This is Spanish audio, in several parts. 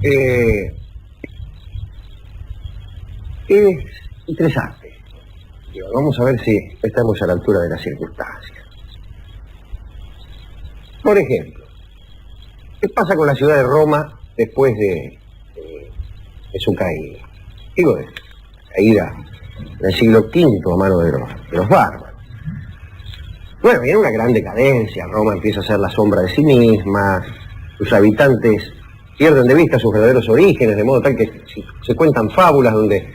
Es interesante. Vamos a ver si estamos a la altura de las circunstancias. Por ejemplo, ¿qué pasa con la ciudad de Roma después de su caída? Digo, de caída en el siglo V a mano de los bárbaros. Bueno, viene una gran decadencia. Roma empieza a ser la sombra de sí misma, sus habitantes pierden de vista sus verdaderos orígenes, de modo tal que se cuentan fábulas donde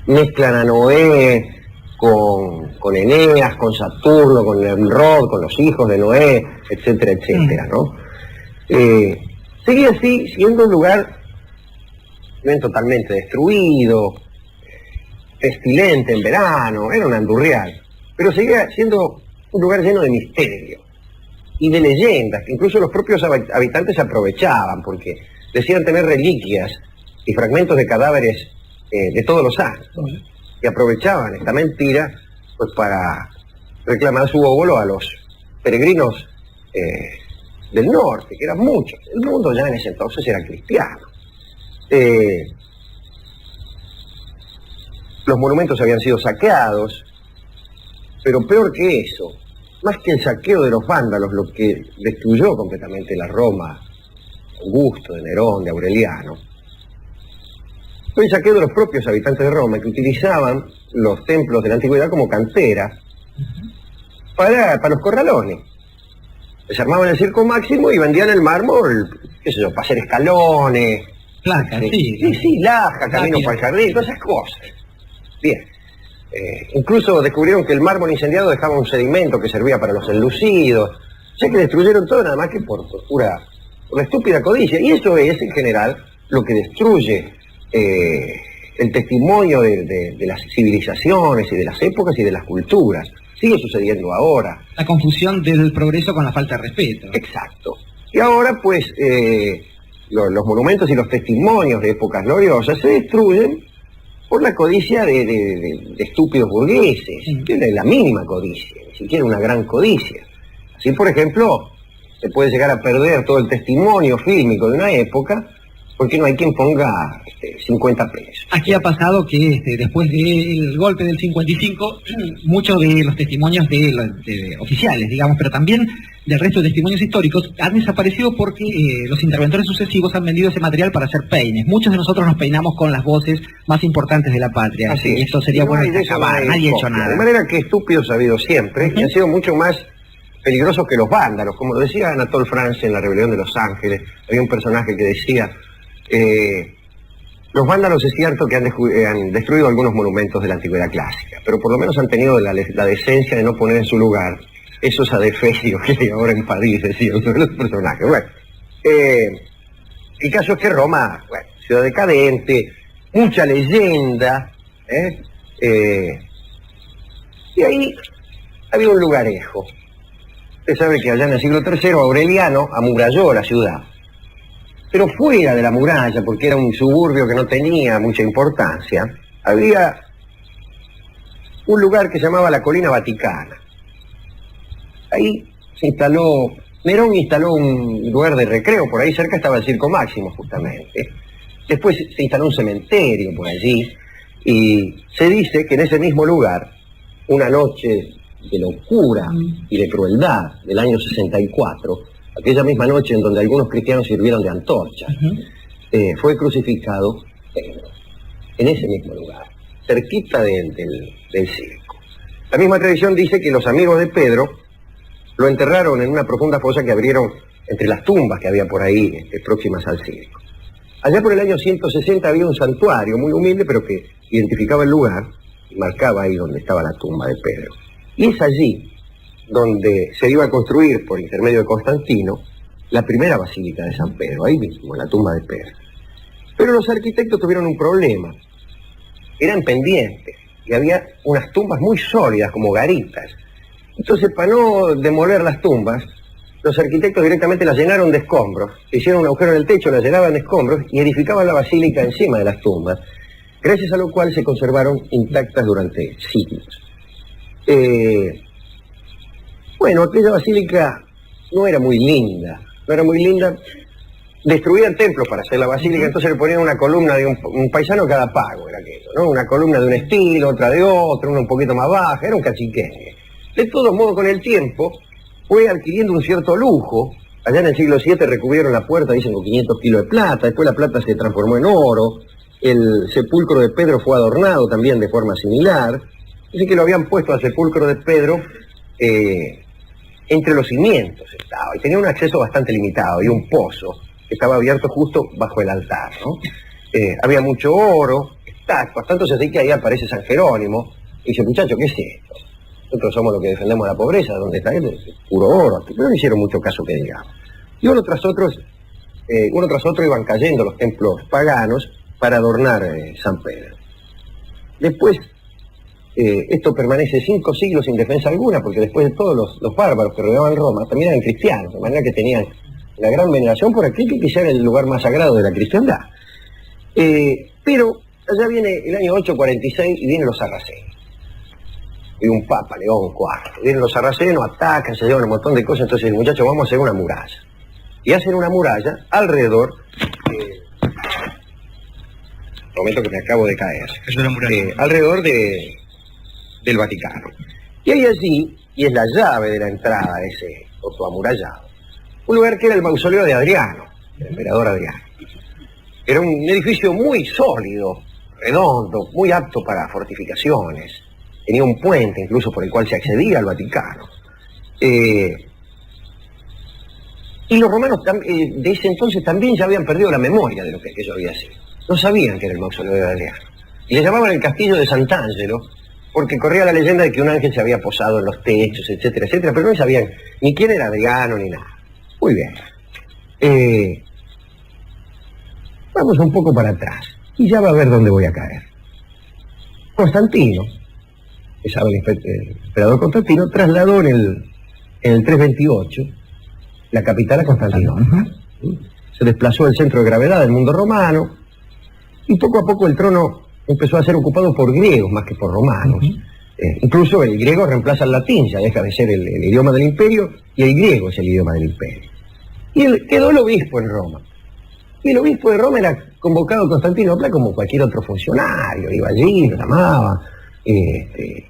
mezclan a Noé con Eneas, con Saturno, con Nimrod, con los hijos de Noé, etcétera, etcétera, ¿no? Seguía así, siendo un lugar bien totalmente destruido, pestilente en verano, era una andurrial, pero seguía siendo un lugar lleno de misterio y de leyendas, que incluso los propios habitantes aprovechaban, porque decían tener reliquias y fragmentos de cadáveres de todos los santos, y aprovechaban esta mentira pues para reclamar su óbolo a los peregrinos del norte, que eran muchos. El mundo ya en ese entonces era cristiano. Los monumentos habían sido saqueados, pero peor que eso, más que el saqueo de los vándalos, lo que destruyó completamente la Roma de Augusto, de Nerón, de Aureliano, fue el saqueo de los propios habitantes de Roma, que utilizaban los templos de la antigüedad como cantera para los corralones. Desarmaban el Circo Máximo y vendían el mármol, qué sé yo, para hacer escalones. Placa, sí. Sí, laja, camino para el jardín, todas esas cosas. Bien. Incluso descubrieron que el mármol incendiado dejaba un sedimento que servía para los enlucidos. O sea que destruyeron todo nada más que por la estúpida codicia. Y eso es, en general, lo que destruye el testimonio de las civilizaciones y de las épocas y de las culturas. Sigue sucediendo ahora. La confusión del progreso con la falta de respeto. Exacto. Y ahora, pues, los monumentos y los testimonios de épocas gloriosas se destruyen por la codicia de estúpidos burgueses. Tiene la mínima codicia, ni siquiera una gran codicia. Así, por ejemplo, se puede llegar a perder todo el testimonio fílmico de una época porque no hay quien ponga 50 pesos. Aquí ha pasado que después del golpe del 55, muchos de los testimonios de oficiales, digamos, pero también del resto de testimonios históricos, han desaparecido porque los interventores sucesivos han vendido ese material para hacer peines. Muchos de nosotros nos peinamos con las voces más importantes de la patria. Así es. Y esto sería bueno acabar. Nadie ha hecho nada. De manera que estúpidos ha habido siempre, y han sido mucho más peligrosos que los vándalos. Como lo decía Anatole France en La Rebelión de los Ángeles, había un personaje que decía: los vándalos es cierto que han destruido algunos monumentos de la antigüedad clásica, pero por lo menos han tenido la decencia de no poner en su lugar esos adefesios que hay ahora en París, decía uno de los personajes. Bueno, el caso es que Roma, bueno, ciudad decadente, mucha leyenda, y ahí había un lugarejo. Usted sabe que allá en el siglo III Aureliano amuralló la ciudad. Pero fuera de la muralla, porque era un suburbio que no tenía mucha importancia, había un lugar que se llamaba la Colina Vaticana. Ahí se instaló, Nerón instaló un lugar de recreo, por ahí cerca estaba el Circo Máximo justamente. Después se instaló un cementerio por allí, y se dice que en ese mismo lugar, una noche de locura y de crueldad del año 64, aquella misma noche en donde algunos cristianos sirvieron de antorcha, fue crucificado Pedro, en ese mismo lugar, cerquita del circo. La misma tradición dice que los amigos de Pedro lo enterraron en una profunda fosa que abrieron entre las tumbas que había por ahí, próximas al circo. Allá por el año 160 había un santuario muy humilde, pero que identificaba el lugar y marcaba ahí donde estaba la tumba de Pedro. Y es allí donde se iba a construir, por intermedio de Constantino, la primera basílica de San Pedro, ahí mismo, en la tumba de Pedro. Pero los arquitectos tuvieron un problema. Eran pendientes, y había unas tumbas muy sólidas, como garitas. Entonces, para no demoler las tumbas, los arquitectos directamente las llenaron de escombros, hicieron un agujero en el techo, las llenaban de escombros y edificaban la basílica encima de las tumbas, gracias a lo cual se conservaron intactas durante siglos. Bueno, aquella basílica no era muy linda destruían templos para hacer la basílica, entonces le ponían una columna de un paisano cada pago, era aquello, ¿no? Una columna de un estilo, otra de otro, una un poquito más baja, era un cachiqueñe. De todos modos, con el tiempo, fue adquiriendo un cierto lujo. Allá en el siglo VII recubrieron la puerta, dicen, con 500 kilos de plata, después la plata se transformó en oro, el sepulcro de Pedro fue adornado también de forma similar, así que lo habían puesto al sepulcro de Pedro entre los cimientos estaba, y tenía un acceso bastante limitado, y un pozo que estaba abierto justo bajo el altar, ¿no? Había mucho oro, estatuas, tanto se así que ahí aparece San Jerónimo, y dice, muchacho, ¿qué es esto? Nosotros somos los que defendemos la pobreza, ¿dónde está él? Puro oro, pero no hicieron mucho caso que digamos. Y uno tras otro iban cayendo los templos paganos para adornar San Pedro. Después, esto permanece 5 siglos sin defensa alguna, porque después de todos los bárbaros que rodeaban Roma también eran cristianos, de manera que tenían la gran veneración por aquel que quizá era el lugar más sagrado de la cristiandad. Pero allá viene el año 846 y vienen los sarracenos. Y un papa, León IV. Vienen los sarracenos, atacan, se llevan un montón de cosas, entonces el muchacho, vamos a hacer una muralla. Y hacen una muralla alrededor, momento que me acabo de caer, alrededor del Vaticano. Y hay allí, y es la llave de la entrada de ese autoamurallado, un lugar que era el mausoleo de Adriano, el emperador Adriano. Era un edificio muy sólido, redondo, muy apto para fortificaciones. Tenía un puente incluso por el cual se accedía al Vaticano. Y los romanos de ese entonces también ya habían perdido la memoria de lo que aquello había sido. No sabían que era el mausoleo de Adriano. Y le llamaban el castillo de Sant'Angelo, porque corría la leyenda de que un ángel se había posado en los techos, etcétera, etcétera, pero no sabían ni quién era Adriano ni nada. Muy bien. Vamos un poco para atrás, y ya va a ver dónde voy a caer. Constantino, que sabe el emperador Constantino, trasladó en el 328 la capital a Constantinopla. Se desplazó el centro de gravedad del mundo romano, y poco a poco el trono empezó a ser ocupado por griegos más que por romanos. Incluso el griego reemplaza al latín, ya deja de ser el idioma del imperio, y el griego es el idioma del imperio. Y quedó el obispo en Roma. Y el obispo de Roma era convocado a Constantinopla como cualquier otro funcionario, iba allí, lo llamaba, qué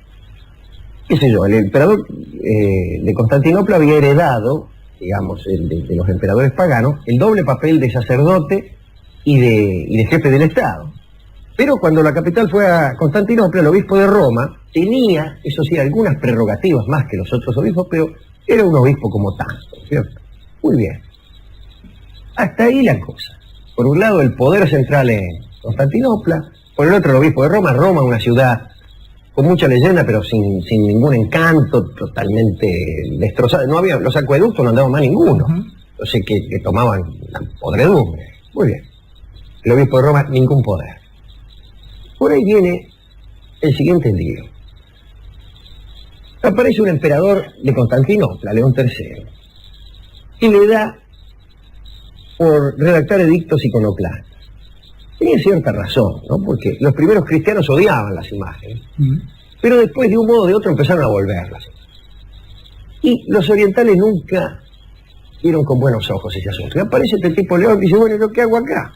sé yo, el emperador de Constantinopla había heredado, digamos, de los emperadores paganos, el doble papel de sacerdote y de jefe del Estado. Pero cuando la capital fue a Constantinopla, el obispo de Roma tenía, eso sí, algunas prerrogativas más que los otros obispos, pero era un obispo como tanto, ¿cierto? Muy bien. Hasta ahí la cosa. Por un lado, el poder central en Constantinopla, por el otro, el obispo de Roma. Roma, una ciudad con mucha leyenda, pero sin ningún encanto, totalmente destrozada. No había, los acueductos no andaban más ninguno. Entonces, que tomaban la podredumbre. Muy bien. El obispo de Roma, ningún poder. Por ahí viene el siguiente lío. Aparece un emperador de Constantinopla, León III, y le da por redactar edictos iconoclastas. Tenía cierta razón, ¿no? Porque los primeros cristianos odiaban las imágenes, pero después de un modo o de otro empezaron a volverlas. Y los orientales nunca vieron con buenos ojos ese asunto. Y aparece este tipo León y dice, bueno, ¿yo qué hago acá?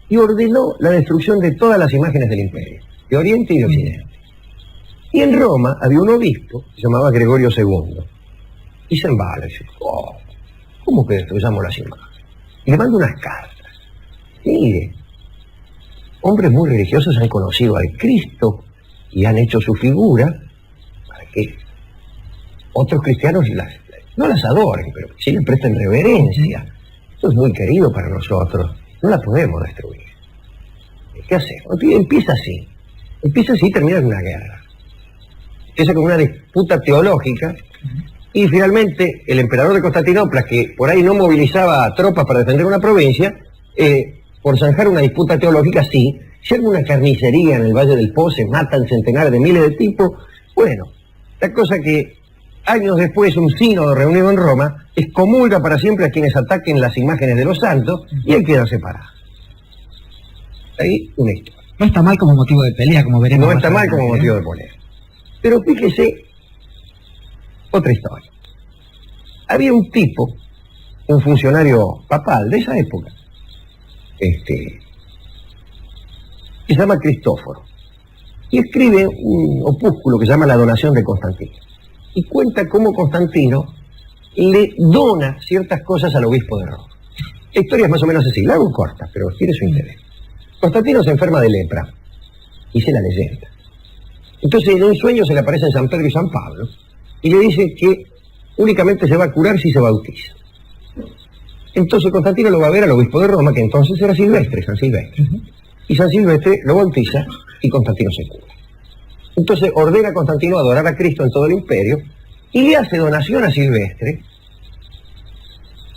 Y ordenó la destrucción de todas las imágenes del imperio, de Oriente y de Occidente. Y en Roma había un obispo, que se llamaba Gregorio II, y se embala y dice, ¿cómo que destruyamos las imágenes? Y le manda unas cartas. Mire, hombres muy religiosos han conocido al Cristo y han hecho su figura para que otros cristianos no las adoren, pero sí le presten reverencia. Esto es muy querido para nosotros, no la podemos destruir. ¿Qué hacemos? Empieza así y termina en una guerra. Empieza con una disputa teológica. Y finalmente, el emperador de Constantinopla, que por ahí no movilizaba tropas para defender una provincia, por zanjar una disputa teológica, sí, se arma una carnicería en el Valle del Po, se matan centenares de miles de tipos. Bueno, la cosa que años después un sínodo reunido en Roma excomulga para siempre a quienes ataquen las imágenes de los santos y él queda separado. Ahí una historia. No está mal como motivo de pelea, como veremos. No está mal como motivo de pelea. Pero fíjese, otra historia. Había un tipo, un funcionario papal de esa época, que se llama Cristóforo, y escribe un opúsculo que se llama La donación de Constantino, y cuenta cómo Constantino le dona ciertas cosas al obispo de Roma. La historia es más o menos así, la hago corta, pero tiene su interés. Constantino se enferma de lepra, dice la leyenda. Entonces en un sueño se le aparecen San Pedro y San Pablo, y le dice que únicamente se va a curar si se bautiza. Entonces Constantino lo va a ver al obispo de Roma, que entonces era Silvestre, San Silvestre. Y San Silvestre lo bautiza y Constantino se cura. Entonces ordena a Constantino adorar a Cristo en todo el imperio y le hace donación a Silvestre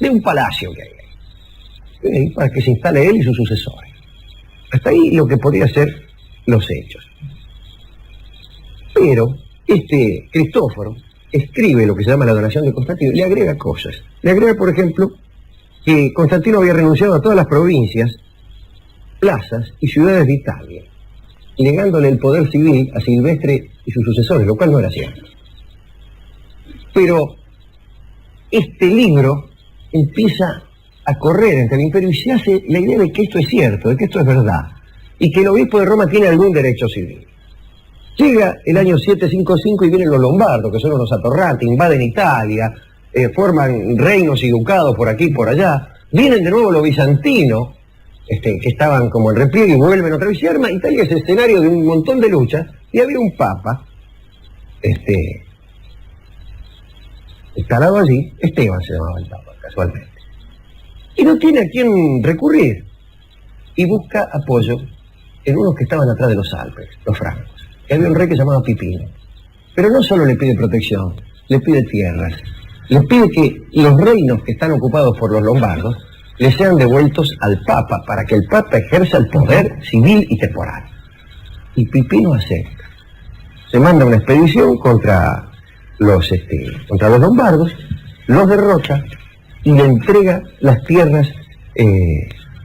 de un palacio que hay ahí, para que se instale él y sus sucesores. Hasta ahí lo que podría ser los hechos. Pero este Cristóforo escribe lo que se llama la donación de Constantino y le agrega cosas. Le agrega, por ejemplo, que Constantino había renunciado a todas las provincias, plazas y ciudades de Italia, negándole el poder civil a Silvestre y sus sucesores, lo cual no era cierto. Pero este libro empieza a correr entre el imperio y se hace la idea de que esto es cierto, de que esto es verdad, y que el obispo de Roma tiene algún derecho civil. Llega el año 755 y vienen los lombardos, que son unos atorrantes, invaden Italia, forman reinos y ducados por aquí y por allá. Vienen de nuevo los bizantinos, que estaban como en repliegue y vuelven otra vez. Y arma Italia es escenario de un montón de luchas, y había un papa, instalado allí, Esteban se llamaba el papa, casualmente. Y no tiene a quién recurrir, y busca apoyo en unos que estaban atrás de los Alpes, los francos. Y había un rey que se llamaba Pipino. Pero no solo le pide protección, le pide tierras, le pide que los reinos que están ocupados por los lombardos le sean devueltos al Papa, para que el Papa ejerza el poder civil y temporal. Y Pipino acepta. Se manda una expedición contra los lombardos, los derrota y le entrega las tierras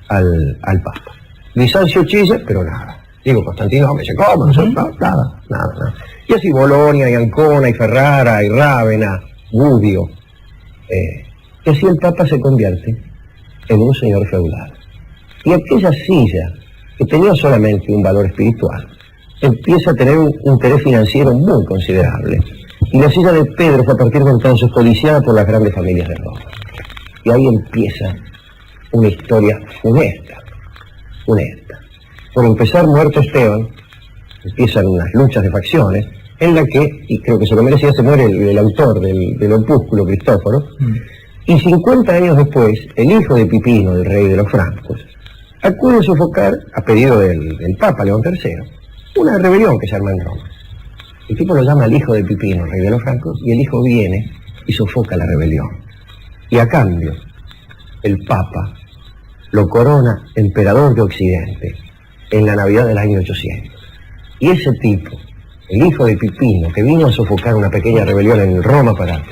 al Papa. Bizancio chilla, pero nada. Digo, Constantino, hombre, se come, nada. Y así Bolonia, y Ancona, y Ferrara, y Rávena, Gubbio. Y así el Papa se convierte en un señor feudal. Y aquella silla, que tenía solamente un valor espiritual, empieza a tener un interés financiero muy considerable. Y la silla de Pedro fue a partir de entonces codiciada por las grandes familias de Roma. Y ahí empieza una historia funesta. Por empezar, muerto Esteban, empiezan unas luchas de facciones, en la que, y creo que se lo merecía, se muere el autor del opúsculo, Cristóforo, y 50 años después, el hijo de Pipino, del rey de los francos, acude a sofocar, a pedido del Papa León III, una rebelión que se arma en Roma. El tipo lo llama al hijo de Pipino, rey de los francos, y el hijo viene y sofoca la rebelión. Y a cambio, el Papa lo corona emperador de Occidente en la Navidad del año 800. Y ese tipo, el hijo de Pipino, que vino a sofocar una pequeña rebelión en Roma para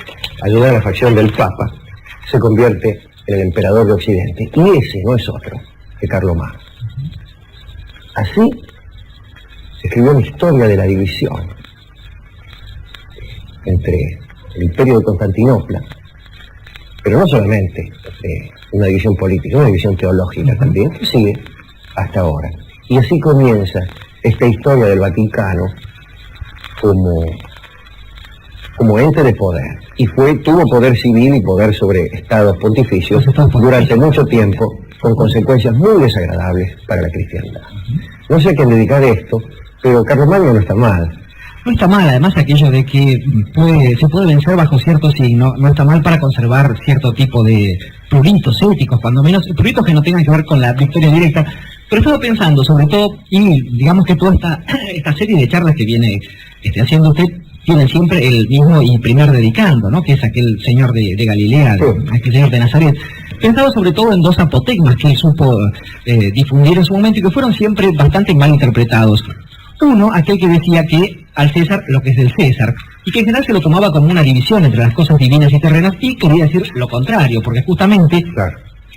ayudar a la facción del Papa, se convierte en el emperador de Occidente. Y ese no es otro que Carlomagno. Así se escribió una historia de la división entre el imperio de Constantinopla, pero no solamente una división política, una división teológica también, que sigue hasta ahora. Y así comienza esta historia del Vaticano como ente de poder. Y tuvo poder civil y poder sobre estados pontificios durante mucho tiempo, con consecuencias muy desagradables para la cristiandad. No sé a quién dedicar esto, pero Carlomagno no está mal. No está mal, además aquello de que se puede vencer bajo cierto signo, no está mal para conservar cierto tipo de pruritos éticos, cuando menos pruritos que no tengan que ver con la victoria directa. Pero estaba pensando, sobre todo, y digamos que toda esta serie de charlas que viene haciendo usted, tienen siempre el mismo y primer dedicando, ¿no? Que es aquel señor de Galilea, aquel señor de Nazaret. Pensaba sobre todo en dos apotegmas que él supo difundir en su momento y que fueron siempre bastante mal interpretados. Uno, aquel que decía que al César lo que es del César, y que en general se lo tomaba como una división entre las cosas divinas y terrenas, y quería decir lo contrario, porque justamente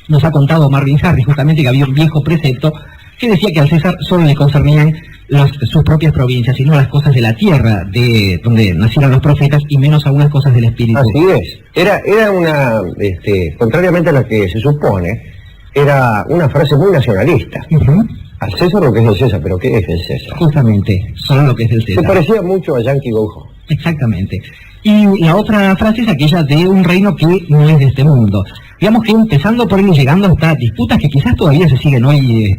nos ha contado Marvin Harris justamente que había un viejo precepto que decía que al César solo le concernían sus propias provincias, y no las cosas de la tierra, de donde nacieron los profetas, y menos algunas cosas del espíritu. Así es. Era una, contrariamente a lo que se supone, era una frase muy nacionalista. Al César lo que es del César, pero ¿qué es el César? Justamente, solo lo que es del Se César. parecía mucho a Yankee Go Home. Exactamente. Y la otra frase es aquella de un reino que no es de este mundo. Digamos que empezando por él y llegando hasta disputas que quizás todavía se siguen hoy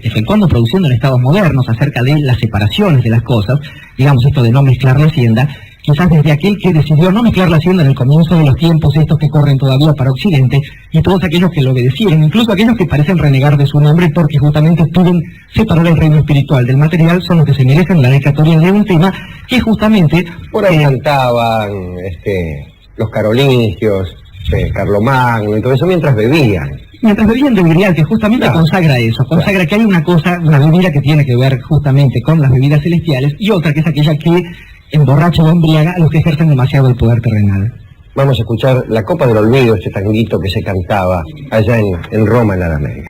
efectuando, produciendo en estados modernos acerca de las separaciones de las cosas, digamos esto de no mezclar la hacienda, quizás desde aquel que decidió no mezclar la hacienda en el comienzo de los tiempos, estos que corren todavía para Occidente, y todos aquellos que lo obedecieron, incluso aquellos que parecen renegar de su nombre porque justamente piden separar el reino espiritual del material, son los que se merecen la dedicatoria de un tema que justamente... Por ahí cantaban los carolingios, Carlomagno y todo eso mientras bebían. Mientras bebían de Grial, que justamente Claro. consagra eso, consagra que hay una cosa, una bebida que tiene que ver justamente con las bebidas celestiales, y otra que es aquella que emborracha o embriaga a los que ejercen demasiado el poder terrenal. Vamos a escuchar La Copa del Olvido, este tanguito que se cantaba allá en Roma, en la Edad Media.